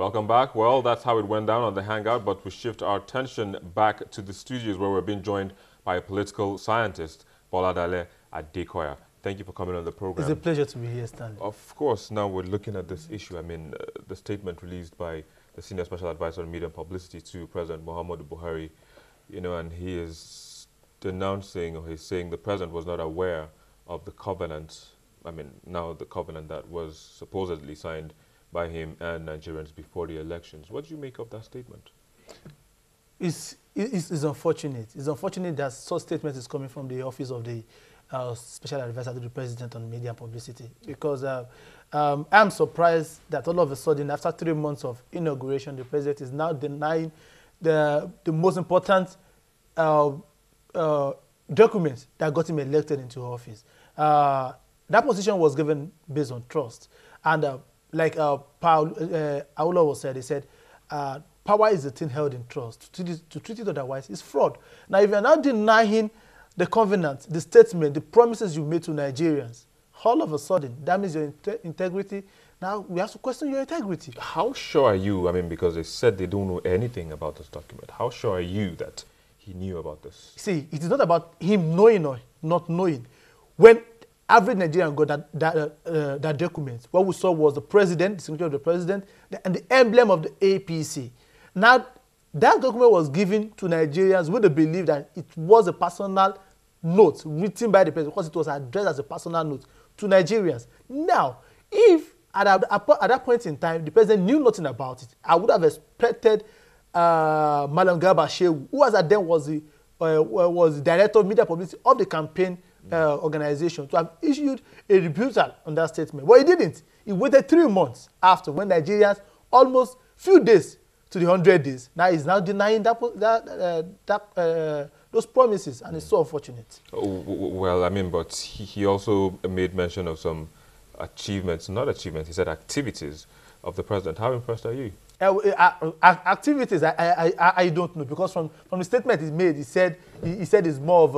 Welcome back. Well, that's how it went down on the Hangout, but we shift our attention back to the studios where we're being joined by a political scientist, Boladale Adekoya. Thank you for coming on the program. It's a pleasure to be here, Stanley. Of course, now we're looking at this issue. I mean, the statement released by the Senior Special Advisor on Media and Publicity to President Muhammadu Buhari, and he is denouncing, or he's saying the president was not aware of the covenant, now the covenant that was supposedly signed by him and Nigerians before the elections. What do you make of that statement? It's unfortunate. It's unfortunate that such statement is coming from the office of the Special Advisor to the President on Media and Publicity, because I'm surprised that all of a sudden, after 3 months of inauguration, the President is now denying the most important document that got him elected into office. That position was given based on trust. And like Paul Awolowo said, he said, power is a thing held in trust. To treat it otherwise is fraud. Now, if you're now denying the covenant, the statement, the promises you made to Nigerians, all of a sudden, that means your integrity. Now, we have to question your integrity. How sure are you, because they said they don't know anything about this document. How sure are you that he knew about this? See, it is not about him knowing or not knowing. When average Nigerian got that document, what we saw was the president, the signature of the president, and the emblem of the APC. Now, that document was given to Nigerians with the belief that it was a personal note written by the president, because it was addressed as a personal note to Nigerians. Now, if at that point in time the president knew nothing about it, I would have expected Madam Garba Shehu, who as at then was the director of media publicity of the campaign organization, to have issued a rebuttal on that statement. But he didn't. He waited 3 months after, when Nigerians almost few days to the 100 days. Now he's now denying those promises, and it's so unfortunate. Well, but he also made mention of some achievements, not achievements, he said activities of the president. How impressed are you? Activities, I don't know, because from the statement he made, he said it's more of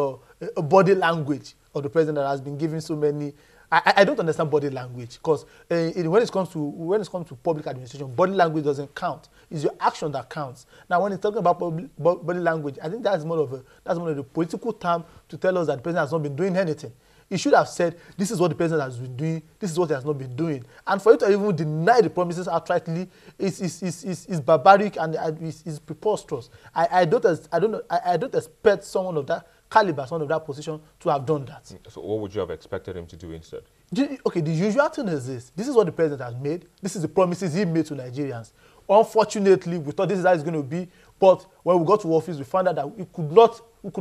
a body language of the president that has been given so many. I don't understand body language, because when it comes to public administration, body language doesn't count. It's your action that counts. Now, when he's talking about body language, I think that's one of the political term to tell us that the president has not been doing anything. He should have said, this is what the president has been doing, this is what he has not been doing. And for you to even deny the promises outrightly is barbaric, and is preposterous. I don't expect someone of that caliber, someone of that position, to have done that. So what would you have expected him to do instead? Okay, the usual thing is this. This is what the president has made. This is the promises he made to Nigerians. Unfortunately, we thought this is how it's going to be, but when we got to office, we found out that we could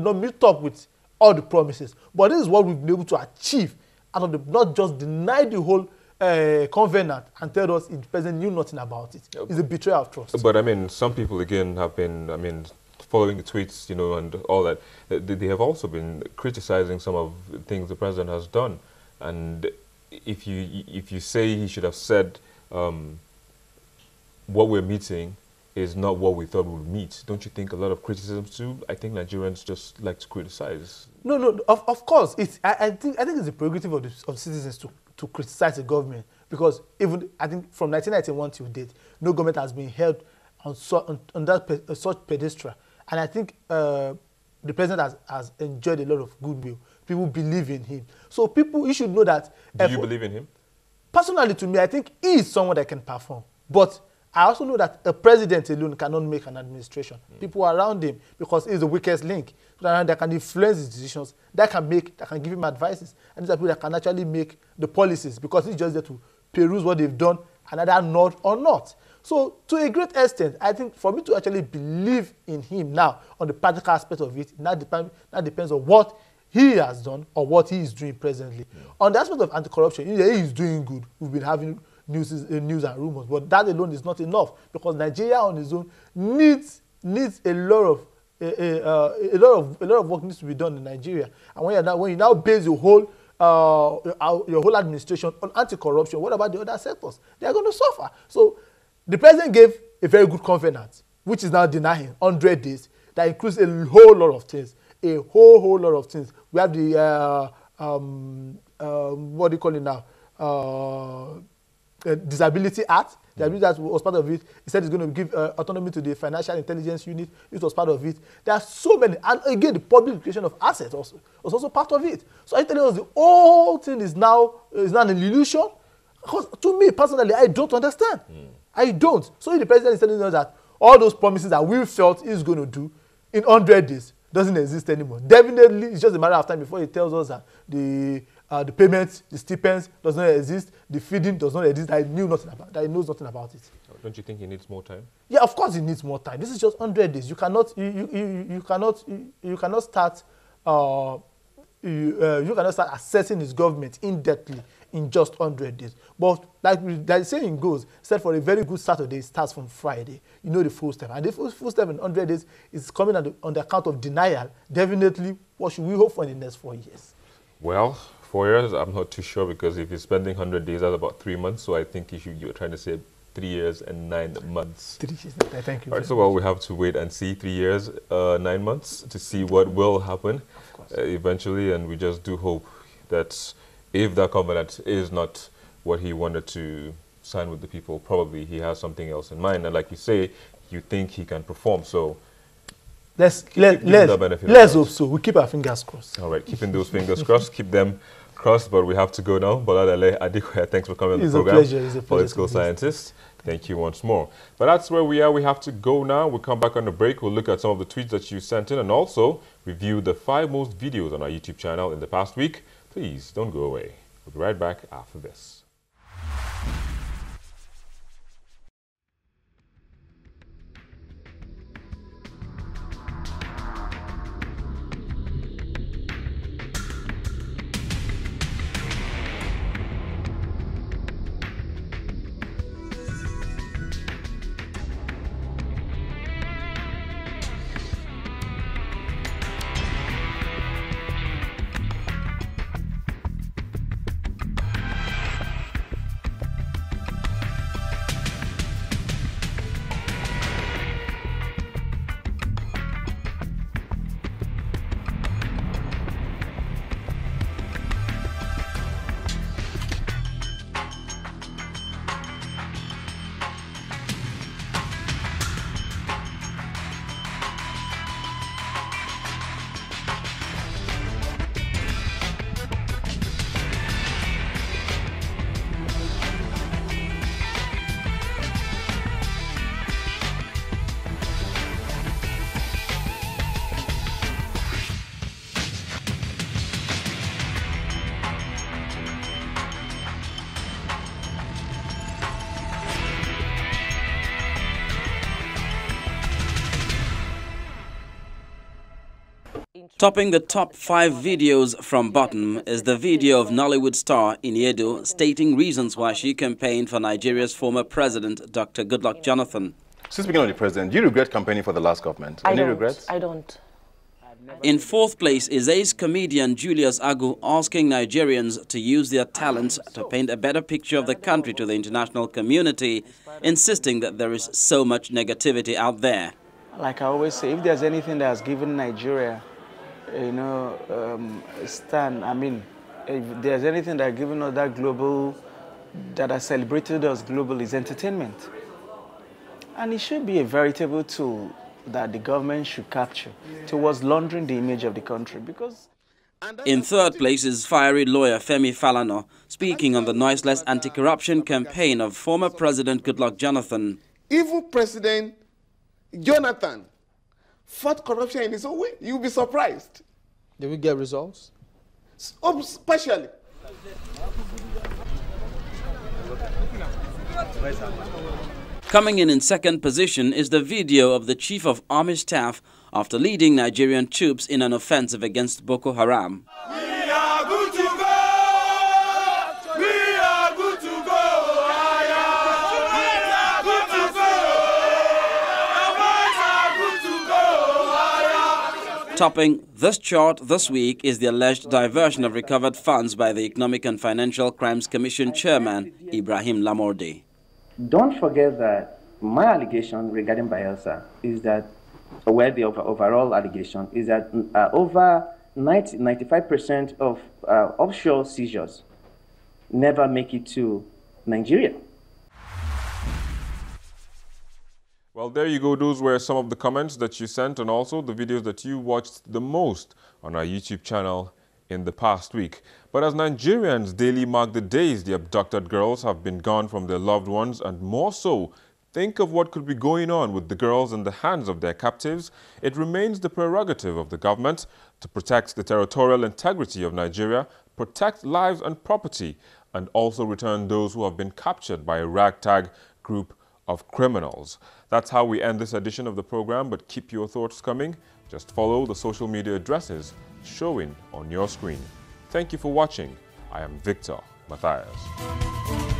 not meet up with all the promises. But this is what we've been able to achieve out of not just deny the whole covenant and tell us the president knew nothing about it. It's a betrayal of trust. But some people again have been, following the tweets, and all that. They have also been criticizing some of the things the president has done. And if you say he should have said, what we're meeting is not what we thought we would meet, don't you think a lot of criticisms too? I think Nigerians just like to criticize. No, of course. I think it's the prerogative of citizens to criticize the government, because even, I think, from 1991 till date, no government has been held on such pedestal. And I think the president has enjoyed a lot of goodwill. People believe in him. So you should know that. Do you believe in him? Personally, to me, I think he is someone that can perform. But I also know that a president alone cannot make an administration. People around him, because he's the weakest link, that can influence his decisions, that can give him advices, and these are people that can actually make the policies, because he's just there to peruse what they've done and either nod or not. So, to a great extent, I think for me to actually believe in him now on the practical aspect of it, now depends on what he has done or what he is doing presently. On the aspect of anti-corruption, he is doing good. We've been having news and rumors, but that alone is not enough, because Nigeria on its own needs a lot of work needs to be done in Nigeria. And when you now base your whole administration on anti-corruption, what about the other sectors? They are going to suffer. So the president gave a very good covenant, which is now denying 100 days. That includes a whole lot of things. A whole lot of things. We have the what do you call it now? Disability Act. The Disability Act was part of it. He said he's going to give autonomy to the Financial Intelligence Unit. It was part of it. There are so many. And again, the public creation of assets was also part of it. So I tell you, the whole thing is now an illusion. Because to me, personally, I don't understand. I don't. So if the president is telling us that all those promises that we felt he's going to do in 100 days doesn't exist anymore. Definitely, it's just a matter of time before he tells us that the payments, the stipends does not exist, the feeding does not exist. That he knows nothing about it. Don't you think he needs more time? Yeah, of course he needs more time. This is just 100 days. You cannot start assessing his government in-depthly in just 100 days. But like the saying goes, said for a very good Saturday, it starts from Friday. You know the full step. And the full step in 100 days is coming on the account of denial. Definitely, what should we hope for in the next 4 years? Well, 4 years, I'm not too sure, because if you're spending 100 days, that's about 3 months. So I think you're trying to say 3 years and 9 months. 3 years. Thank you. All right, so well, we have to wait and see 3 years, 9 months to see what will happen eventually. And we just do hope that if that covenant is not what he wanted to sign with the people, probably he has something else in mind. And like you say, you think he can perform. So let's hope so. We keep our fingers crossed. All right, keeping those fingers crossed, keep them crossed, but we have to go now. Boladele Adekoya, thanks for coming on the program. It's a pleasure. Political scientist. Thank you once more. But that's where we are. We have to go now. We'll come back on the break. We'll look at some of the tweets that you sent in and also review the 5 most videos on our YouTube channel in the past week. Please don't go away. We'll be right back after this. Topping the top 5 videos from bottom is the video of Nollywood star Iniedo stating reasons why she campaigned for Nigeria's former president, Dr. Goodluck Jonathan. So speaking of the president, do you regret campaigning for the last government? Any regrets? I don't. In 4th place is ace comedian Julius Agu asking Nigerians to use their talents to paint a better picture of the country to the international community, insisting that there is so much negativity out there. Like I always say, if there's anything that has given Nigeria, if there's anything that has given us that has celebrated us globally, is entertainment. And it should be a veritable tool that the government should capture towards laundering the image of the country. Because in 3rd place is fiery lawyer Femi Falana speaking on the noiseless anti-corruption campaign of former President Goodluck Jonathan. Evil President Jonathan fought corruption in his own way. You'll be surprised. Did we get results? Partially. Coming in 2nd position is the video of the Chief of Army Staff after leading Nigerian troops in an offensive against Boko Haram. We are good to go! We are good to go! Topping this chart this week is the alleged diversion of recovered funds by the Economic and Financial Crimes Commission Chairman, Ibrahim Lamorde. Don't forget that my allegation regarding Bayelsa is that, the overall allegation is that over 95% of offshore seizures never make it to Nigeria. Well, there you go. Those were some of the comments that you sent and also the videos that you watched the most on our YouTube channel in the past week. But as Nigerians daily mark the days the abducted girls have been gone from their loved ones, and more so, think of what could be going on with the girls in the hands of their captives, it remains the prerogative of the government to protect the territorial integrity of Nigeria, protect lives and property, and also return those who have been captured by a ragtag group of criminals. That's how we end this edition of the program, but keep your thoughts coming. Just follow the social media addresses showing on your screen. Thank you for watching. I am Victor Matthias.